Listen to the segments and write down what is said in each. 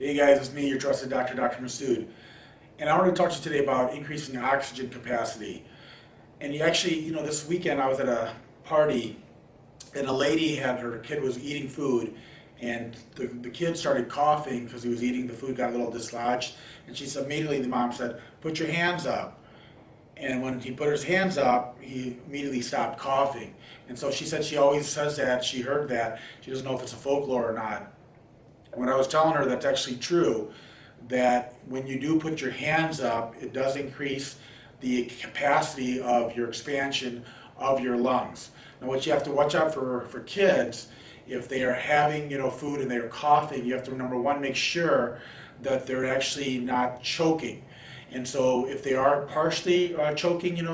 Hey guys, it's me, your trusted doctor, Dr. Masood. And I want to talk to you today about increasing oxygen capacity. And this weekend I was at a party and a lady her kid was eating food and the kid started coughing because he was eating the food, got a little dislodged. And the mom said, put your hands up. And when he put his hands up, he immediately stopped coughing. And so she said she always says that, she heard that, she doesn't know if it's a folklore or not. When I was telling her that's actually true, that when you do put your hands up, it does increase the capacity of your expansion of your lungs. Now what you have to watch out for kids, if they are having food and they're coughing, you have to, number one, make sure that they're actually not choking. And so if they are partially choking,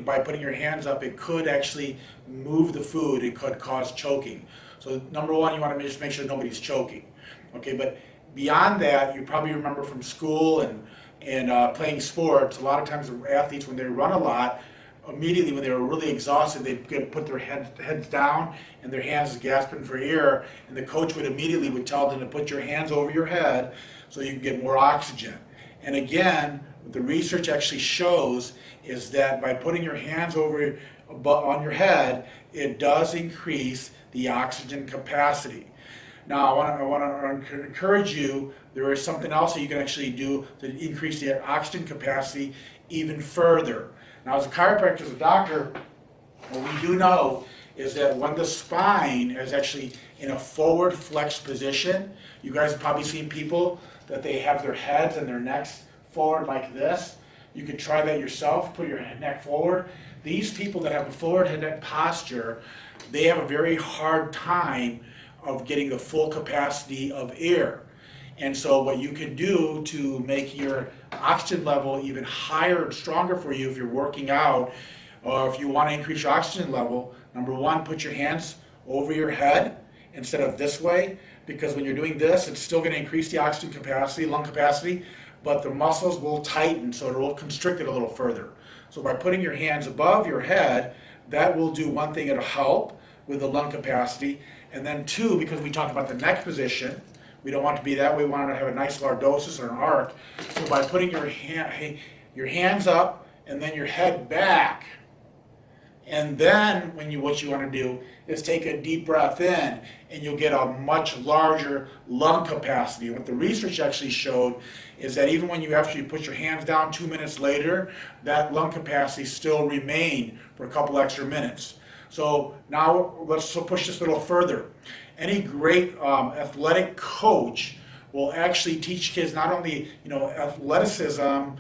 by putting your hands up, it could actually move the food. It could cause choking. So number one, you want to just make sure nobody's choking. Okay, but beyond that, you probably remember from school and playing sports, a lot of times athletes, when they run a lot, immediately when they were really exhausted, they'd put their heads down and their hands gasping for air, and the coach would tell them to put your hands over your head so you can get more oxygen. And again, what the research actually shows is that by putting your hands on your head, it does increase the oxygen capacity. Now, I want to encourage you, there is something else that you can actually do to increase the oxygen capacity even further. Now, as a chiropractor, as a doctor, what we do know is that when the spine is actually in a forward flexed position, you guys have probably seen people that they have their heads and their necks forward like this. You can try that yourself, put your neck forward. These people that have a forward head neck posture, they have a very hard time of getting the full capacity of air. And so what you can do to make your oxygen level even higher and stronger for you if you're working out, or if you want to increase your oxygen level, number one, put your hands over your head instead of this way, because when you're doing this, it's still going to increase the oxygen capacity, lung capacity, but the muscles will tighten, so it will constrict it a little further. So by putting your hands above your head, that will do one thing, it'll help with the lung capacity. And then two, because we talked about the neck position, we don't want to be that way, we want to have a nice lordosis or an arc. So by putting your hands up and then your head back, and then what you want to do is take a deep breath in, and you'll get a much larger lung capacity. What the research actually showed is that even when you actually put your hands down 2 minutes later, that lung capacity still remained for a couple extra minutes. So now let's push this a little further. Any great athletic coach will actually teach kids not only athleticism,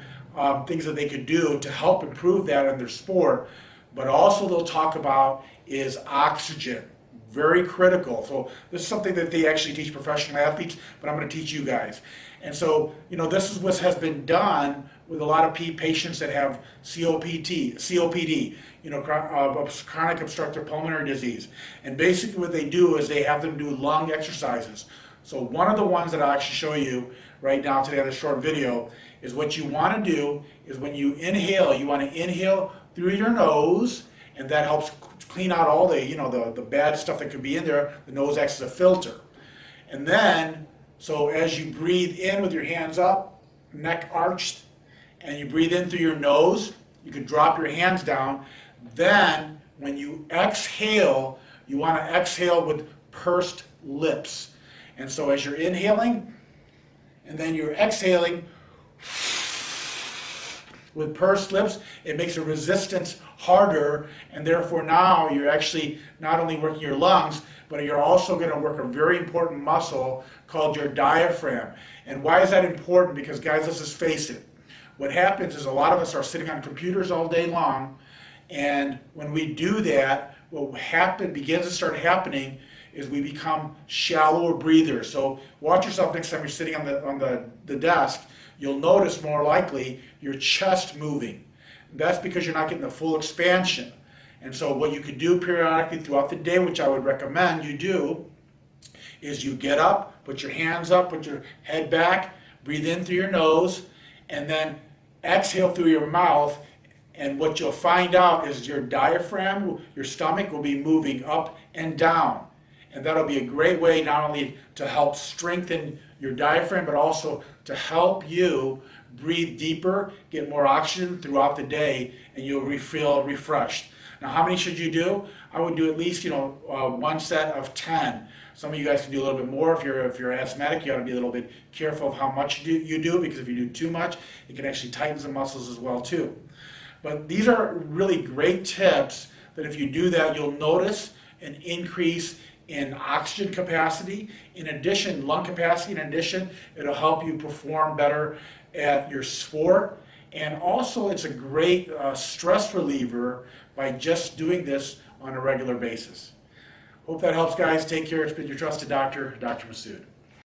things that they could do to help improve that in their sport, but also they'll talk about is oxygen. Very critical. So this is something that they actually teach professional athletes, but I'm going to teach you guys. And so, this is what has been done with a lot of patients that have COPD, chronic obstructive pulmonary disease. And basically what they do is they have them do lung exercises. So one of the ones that I'll actually show you right now today on this short video is what you want to do is when you inhale, you want to inhale through your nose, and that helps clean out all the bad stuff that could be in there. The nose acts as a filter. And then, so as you breathe in with your hands up, neck arched, and you breathe in through your nose, you can drop your hands down. Then, when you exhale, you want to exhale with pursed lips. And so as you're inhaling, and then you're exhaling, with pursed lips, it makes the resistance harder, and therefore now you're actually not only working your lungs, but you're also going to work a very important muscle called your diaphragm. And why is that important? Because guys, let's just face it. What happens is a lot of us are sitting on computers all day long, and when we do that, what begins to start happening is we become shallower breathers. So watch yourself next time you're sitting on the desk. You'll notice more likely your chest moving. That's because you're not getting the full expansion. And so what you could do periodically throughout the day, which I would recommend you do, is you get up, put your hands up, put your head back, breathe in through your nose, and then exhale through your mouth. And what you'll find out is your diaphragm, your stomach will be moving up and down. And that'll be a great way not only to help strengthen your diaphragm, but also to help you breathe deeper, get more oxygen throughout the day, and you'll feel refreshed. Now, how many should you do? I would do at least, one set of 10. Some of you guys can do a little bit more. If you're asthmatic, you ought to be a little bit careful of how much you do, because if you do too much, it can actually tighten some muscles as well too. But these are really great tips that if you do that, you'll notice an increase in oxygen capacity. In addition, lung capacity, in addition, it'll help you perform better at your sport. And also, it's a great stress reliever by just doing this on a regular basis. Hope that helps, guys. Take care. It's been your trusted doctor, Dr. Masood.